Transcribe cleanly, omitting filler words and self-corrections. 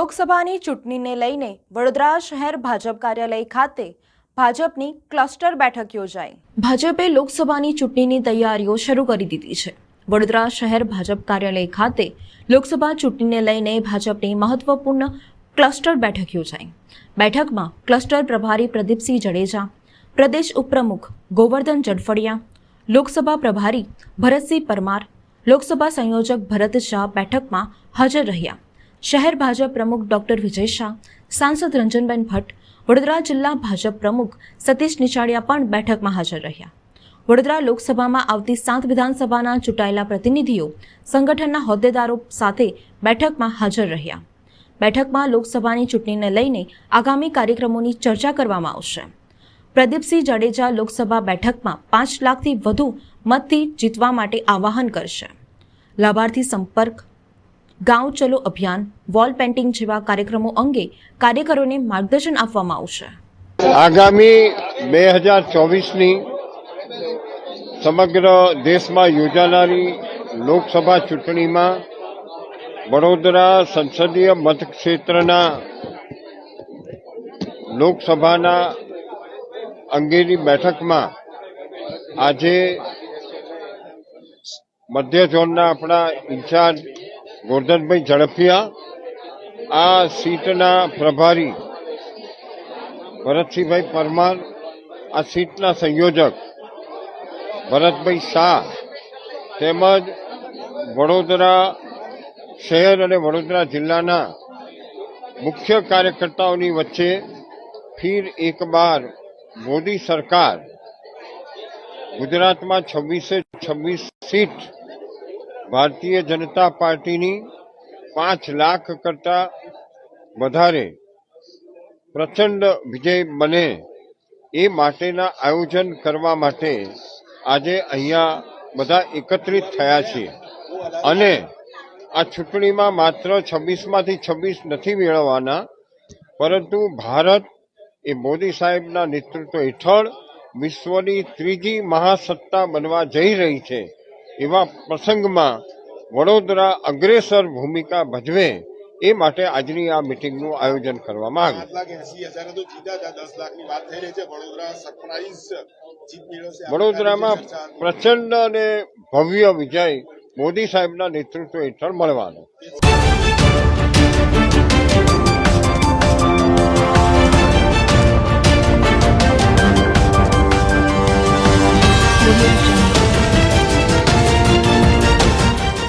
લોકસભાની ચૂંટણીને લઈને વડોદરા શહેર ભાજપ કાર્યાલય ખાતે ભાજપની ક્લસ્ટર બેઠક યોજાઈ। ભાજપે લોકસભાની ચૂંટણીની તૈયારીઓ શરૂ કરી દીધી છે। વડોદરા શહેર ભાજપ કાર્યાલય ખાતે લોકસભા ચૂંટણીને લઈને ભાજપની મહત્વપૂર્ણ ક્લસ્ટર બેઠક યોજાઈ। બેઠકમાં ક્લસ્ટર પ્રભારી પ્રદીપસિંહ જડેજા, પ્રદેશ ઉપપ્રમુખ ગોવર્ધન જડફડિયા, લોકસભા પ્રભારી ભરતસિંહ પરમાર, લોકસભા સંયોજક ભરત શાહ બેઠકમાં હાજર રહ્યા। શહેર ભાજપ પ્રમુખ ડોક્ટર વિજય શાહ, સાંસદ રંજનબેન ભટ્ટ, વડોદરા જિલ્લા ભાજપ પ્રમુખ સતીશ નિશાળિયા પણ બેઠકમાં હાજર રહ્યા। વડોદરા લોકસભામાં આવતી 7 વિધાનસભાના ચૂંટાયેલા પ્રતિનિધિઓ સંગઠનના હોદ્દેદારો સાથે બેઠકમાં હાજર રહ્યા। બેઠકમાં લોકસભાની ચૂંટણીને લઈને આગામી કાર્યક્રમોની ચર્ચા કરવામાં આવશે। પ્રદીપસિંહ જડેજા લોકસભા બેઠકમાં 5 લાખથી વધુ મતથી જીતવા માટે આહવાન કરશે। લાભાર્થી સંપર્ક, ગાંવ ચલો અભિયાન, વોલ પેઇન્ટિંગ જેવા કાર્યક્રમો અંગે કાર્યકરોને માર્ગદર્શન આપવામાં આવશે। આગામી 2024ની સમગ્ર દેશમાં યોજાનારી લોકસભા ચૂંટણીમાં વડોદરા સંસદીય મતક્ષેત્રના લોકસભાના અંગેની બેઠકમાં આજે મધ્ય ઝોનના આપણા ઇન્ચાર્જ ગોરધનભાઈ ઝડફિયા, આ સીટના પ્રભારી ભરતસિંહભાઈ પરમાર, આ સીટના સંયોજક ભરતભાઈ શાહ તેમજ વડોદરા શહેર અને વડોદરા જિલ્લાના મુખ્ય કાર્યકર્તાઓની વચ્ચે ફિર એક બાર મોદી સરકાર ગુજરાતમાં 26 સીટ ભારતીય જનતા પાર્ટીની 5 લાખ કરતા વધારે પ્રચંડ વિજય બને એ માટેના આયોજન કરવા માટે આજે અહીંયા બધા એકત્રિત થયા છીએ અને આ ચૂંટણીમાં માત્ર 26માંથી 26 નથી મેળવવાના, પરંતુ ભારત એ મોદી સાહેબના નેતૃત્વ હેઠળ વિશ્વની 3જી મહાસત્તા બનવા જઈ રહી છે। એવા પ્રસંગમાં વડોદરા અગ્રેસર ભૂમિકા ભજવે એ માટે આજની આ મિટિંગનું આયોજન કરવામાં આવ્યું। વડોદરામાં પ્રચંડ અને ભવ્ય વિજય મોદી સાહેબના નેતૃત્વ હેઠળ મળવાનો।